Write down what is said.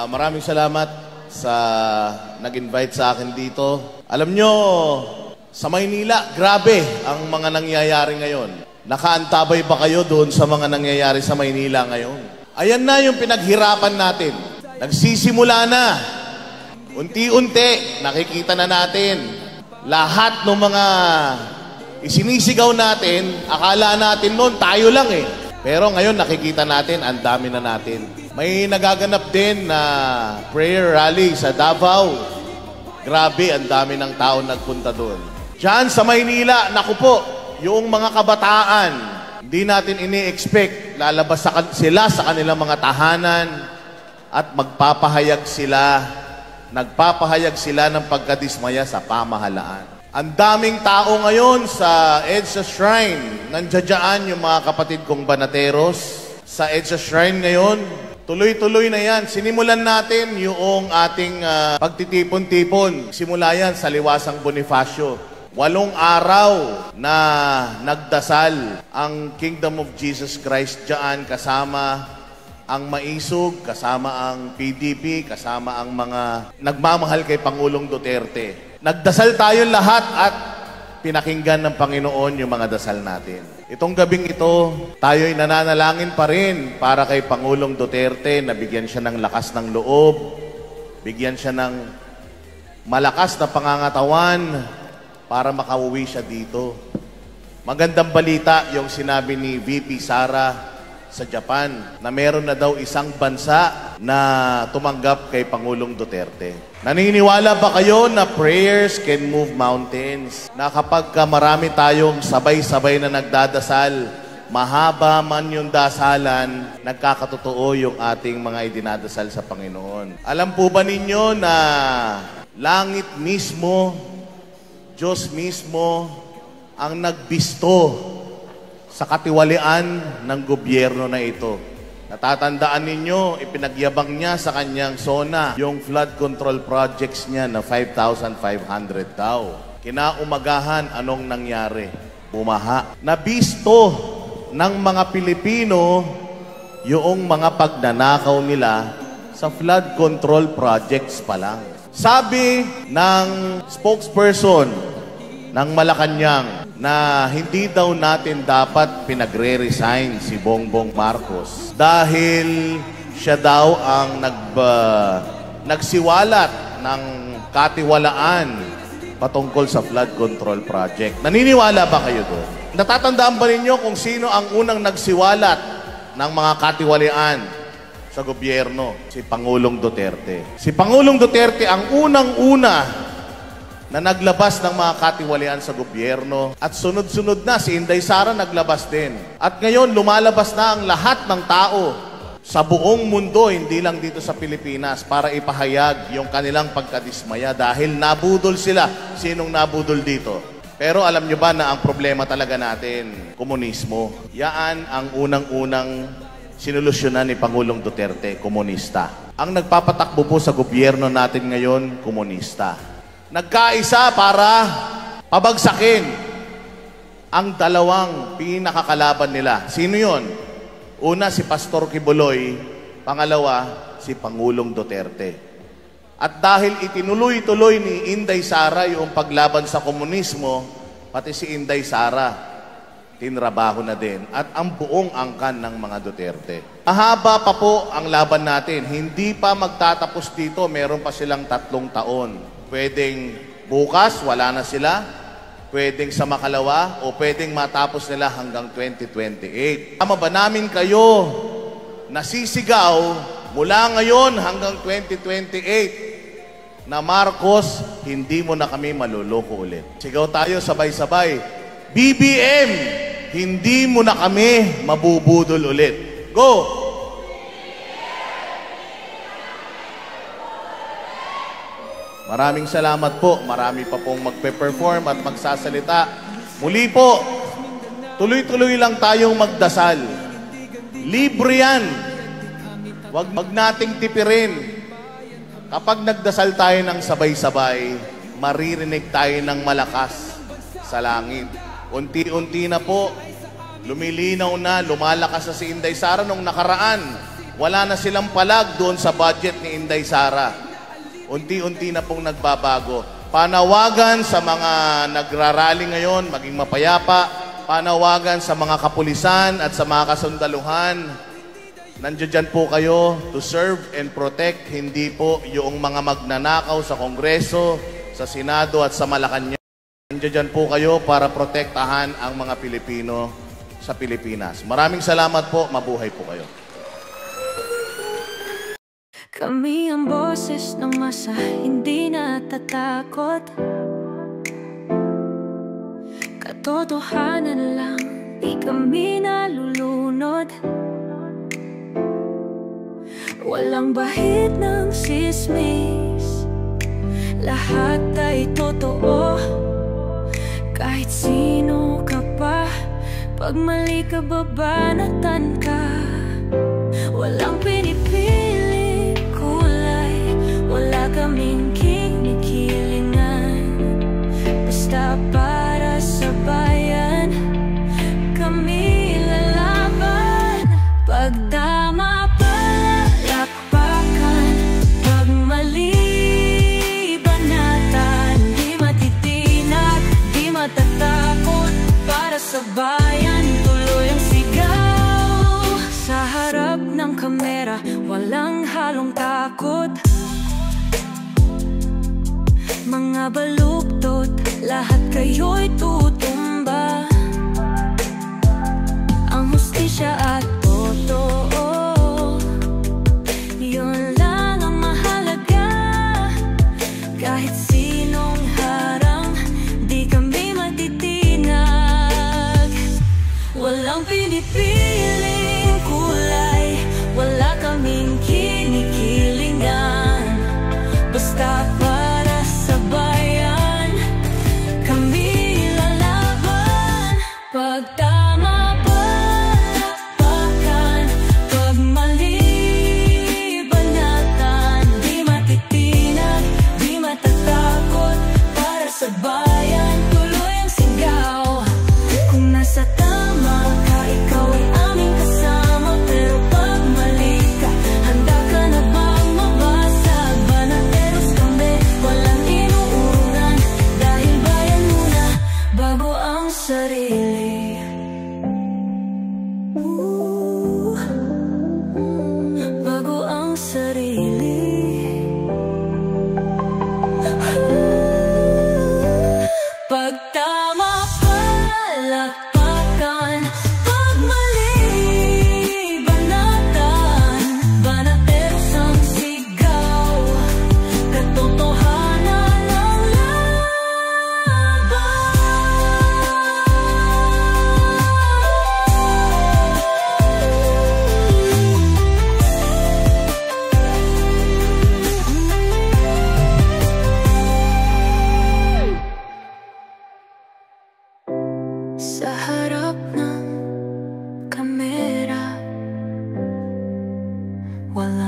Maraming salamat sa nag-invite sa akin dito. Alam nyo, sa Maynila, grabe ang mga nangyayari ngayon. Nakaantabay ba kayo doon sa mga nangyayari sa Maynila ngayon? Ayan na yung pinaghirapan natin. Nagsisimula na. Unti-unti, nakikita na natin. Lahat ng mga isinisigaw natin, akala natin noon, tayo lang eh. Pero ngayon nakikita natin, ang dami na natin. May nagaganap din na prayer rally sa Davao. Grabe, ang dami ng tao nagpunta doon. Diyan sa Maynila, naku po, yung mga kabataan, hindi natin ini-expect, lalabas sila sa kanilang mga tahanan at magpapahayag sila ng pagkadismaya sa pamahalaan. Ang daming tao ngayon sa EDSA Shrine. Nandiyan yung mga kapatid kong banateros. Sa EDSA Shrine ngayon, tuloy-tuloy na yan. Sinimulan natin yung ating pagtitipon-tipon. Simula yan sa Liwasang Bonifacio. 8 araw na nagdasal ang Kingdom of Jesus Christ dyan, kasama ang Maisog, kasama ang PDP, kasama ang mga nagmamahal kay Pangulong Duterte. Nagdasal tayo lahat at pinakinggan ng Panginoon yung mga dasal natin. Itong gabing ito, tayo'y nananalangin pa rin para kay Pangulong Duterte na bigyan siya ng lakas ng loob, bigyan siya ng malakas na pangangatawan para makauwi siya dito. Magandang balita yung sinabi ni VP Sara sa Japan na meron na daw isang bansa na tumanggap kay Pangulong Duterte. Naniniwala ba kayo na prayers can move mountains? Na kapag marami tayong sabay-sabay na nagdadasal, mahaba man yung dasalan, nagkakatotoo yung ating mga idinadasal sa Panginoon. Alam po ba ninyo na langit mismo, Diyos mismo, ang nagbisto sa katiwalian ng gobyerno na ito? Natatandaan ninyo, ipinagyabang niya sa kanyang SONA yung flood control projects niya na 5,500 daw. Kinaumagahan, anong nangyari? Bumaha. Nabisto ng mga Pilipino yung mga pagnanakaw nila sa flood control projects pa lang. Sabi ng spokesperson ng Malacanang na hindi daw natin dapat pinagre-resign si Bongbong Marcos dahil siya daw ang nagsiwalat ng katiwalaan patungkol sa flood control project. Naniniwala ba kayo doon? Natatandaan ba ninyo kung sino ang unang nagsiwalat ng mga katiwalian sa gobyerno? Si Pangulong Duterte. Si Pangulong Duterte ang unang-una na naglabas ng mga katiwalian sa gobyerno. At sunod-sunod na, si Inday Sara naglabas din. At ngayon, lumalabas na ang lahat ng tao sa buong mundo, hindi lang dito sa Pilipinas, para ipahayag yung kanilang pagkadismaya dahil nabudol sila. Sinong nabudol dito? Pero alam nyo ba na ang problema talaga natin, komunismo? Yaan ang unang-unang sinolusyonan ni Pangulong Duterte, komunista. Ang nagpapatakbo po sa gobyerno natin ngayon, komunista. Nagkaisa para pabagsakin ang dalawang pinakakalaban nila. Sino yon? Una, si Pastor Kibuloy. Pangalawa, si Pangulong Duterte. At dahil itinuloy-tuloy ni Inday Sara yung paglaban sa komunismo, pati si Inday Sara, tinrabaho na din. At ang buong angkan ng mga Duterte. Mahaba pa po ang laban natin. Hindi pa magtatapos dito. Meron pa silang 3 taon. Pwedeng bukas, wala na sila. Pwedeng sa makalawa, o pwedeng matapos nila hanggang 2028. Tama ba namin kayo nasisigaw mula ngayon hanggang 2028 na Marcos, hindi mo na kami maluloko ulit? Sigaw tayo sabay-sabay. BBM, hindi mo na kami mabubudol ulit. Go! Maraming salamat po. Marami pa pong magpe-perform at magsasalita. Muli po, tuloy-tuloy lang tayong magdasal. Libre yan. Huwag nating tipirin. Kapag nagdasal tayo ng sabay-sabay, maririnig tayo ng malakas sa langit. Unti-unti na po, lumilinaw na, lumalakas na si Inday Sara nung nakaraan. Wala na silang palag doon sa budget ni Inday Sara. Unti-unti na pong nagbabago. Panawagan sa mga nagrarally ngayon, maging mapayapa. Panawagan sa mga kapulisan at sa mga kasundaluhan. Nandiyan po kayo to serve and protect, hindi po yung mga magnanakaw sa Kongreso, sa Senado at sa Malacanang. Nandiyan po kayo para protektahan ang mga Pilipino sa Pilipinas. Maraming salamat po, mabuhay po kayo. Kami ang boses ng masa, hindi natatakot. Katotohanan lang, di kami nalulunod. Walang bahid ng sismis, lahat ay totoo. Kahit sino ka pa, pag mali ka babanatan ka. Walang pinipili kulay, wala kaming kinikilingan. Basta para sa bayan, kami lalaban. Pag tama palakpakan, pag mali banatan. Di matitinag, di matatakot, para sa bayan tuloy ang sigaw. Sa harap ng kamera, walang halong takot. Mga baluktot, lahat kayo'y tutumba. Ang hustisya at totoo, yun lang ang mahalaga. Kahit sinong harang, di kami matitinag. Walang pinipiling kulay, wala kaming kinikilingan. Basta para sa bayan, kami lalaban. Pag tama palakpakan, pag mali banatan. Di matitinag, di matatakot, para sa bayan tuloy ang sigaw. Kung nasa tama ka, ikaw ay aming kasama. Pero pag mali ka, handa ka na bang mabasag? Banateros kami, walang inuurungan. Dahil bayan muna, bago ang sarili. Bago ang sarili. Pag tama palakpakan, pag mali banatan. Banateros ang sigaw, katotohanan ang laban. Sa harap ng kamera, wala